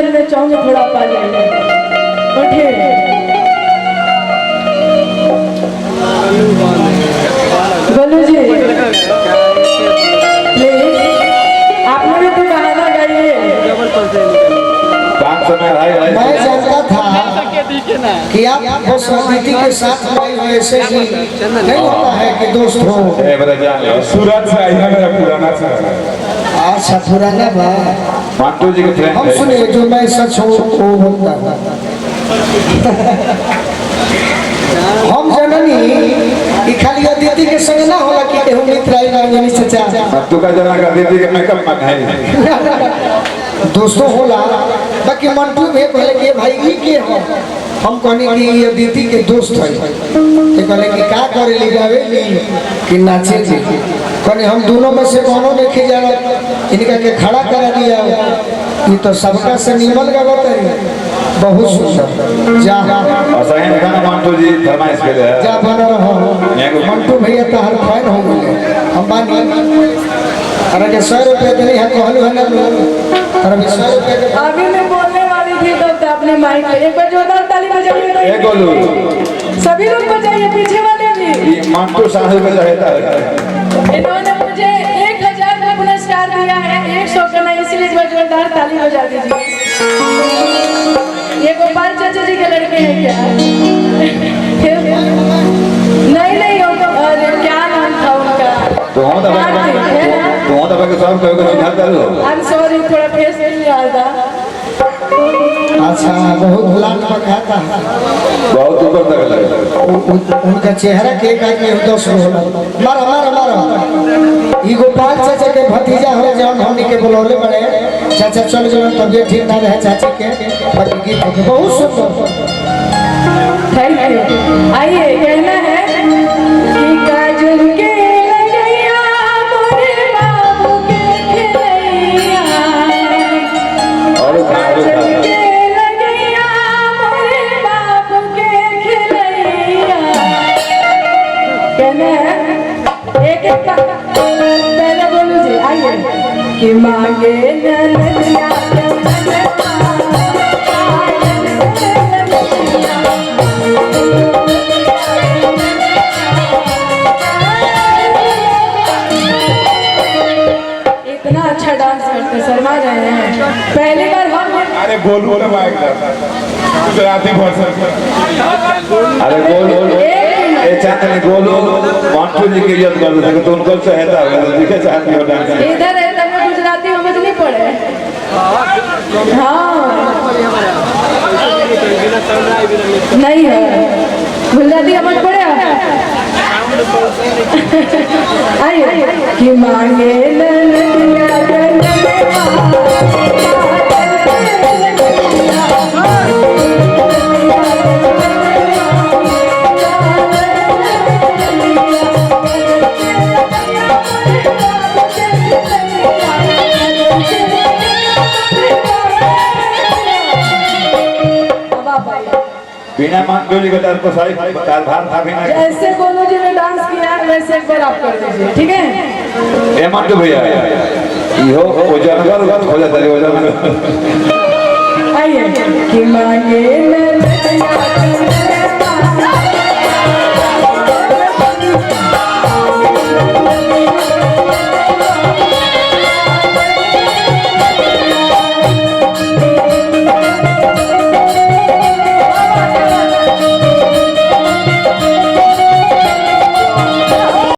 दिल में चाहूंगी थोड़ा पा जाइए। उठिए। गोलू जी प्लीज आपने भी तो गाना गाइए। मैं जानता था कि आप बस अतिथि के साथ ऐसे ही नहीं होता है कि दोस्त हो। सूरत से आई है मेरा पुराना से। अच्छा पुराना बा मांटू जी के फ्रेंड हम सुनिए जो मैं सच हूँ वो बोलता हम जननी कि खाली अतिथि के संग ना होला कि केहू मित्र आई रंजनी चाचा तू का जना कर दीदी के मेकअप मत है दोस्तों होला बाकी मंटू भी कहले कि भाई ई के हो हम कहनी कि ये दीदी के दोस्त है तो कहले कि का करे ली गावे ली कि नाचे जी कहने हम दोनों में से कोनो देखे जाना इनका के खड़ा करा दिया ये तो सबका से निमन गावत है बहुत सुंदर जा और सही गाना मांटू जी फरमाइश के लिए जा बना रहो मंटू भैया तो हर फैन हो गए हम बानी अरे के 100 रुपए देनी है कहलू है ना अरे 100 रुपए के अभी मैं बोलने वाली थी तो अपने माइक पे एक बार जोरदार ताली बजाइए तो ए गोलू सभी लोग बजाइए पीछे वाले भी। ये मांटू साहब का रहता है इन्होंने मुझे 1000 का पुरस्कार दिया है 100 का नहीं इसलिए एक बार जोरदार ताली बजा दीजिए। ये गोपाल चाचा जी के लड़के हैं क्या? नहीं हो तो क्या नाम था उनका? तो हम तो के सब को चिन्ह करो। आई एम सॉरी थोड़ा फेस नहीं याद था। अच्छा बहुत लाल पकाता है बहुत ऊपर तक लगे उनका चेहरा के आदमी 10 होला मारो मारो मारो ई गोपाल चाचा के भतीजा हो जौन हमनी के बुलौले बड़े चाचा चल गए तबियत ठीक ना रहे चाची के बाकी गीत बहुत सुंदर। Thank you. आइए कहना है कि काजल के लगैया मोरे बाबू के खिलैया और काजल के लगैया मोरे बाबू के खिलैया। कहना है एक पहले बोलू जी आइए कि मांगे ननदिया इतना अच्छा डांस करते शर्मा रहे हैं पहली बार हम। अरे गोलू ना माइक गुजराती भाषा अरे गोलू ए चाचा गोलू मांटू जी की इज्जत कर दे तो उनको सहायता होगा दिखे चाहती हो डांस इधर है तब गुजराती समझ नहीं पड़े। हाँ नहीं है गुजराती समझ पड़े आइए कि मांगे ननदिया बिना मांटू जी के तरफ को सारी ताल भार था भी नहीं जैसे गोलू जी ने डांस किया वैसे एक बार आप कर दीजिए ठीक है। ए मांटू भैया यो ओ जानवर हो जाता है वो जानवर आइए कि मांगे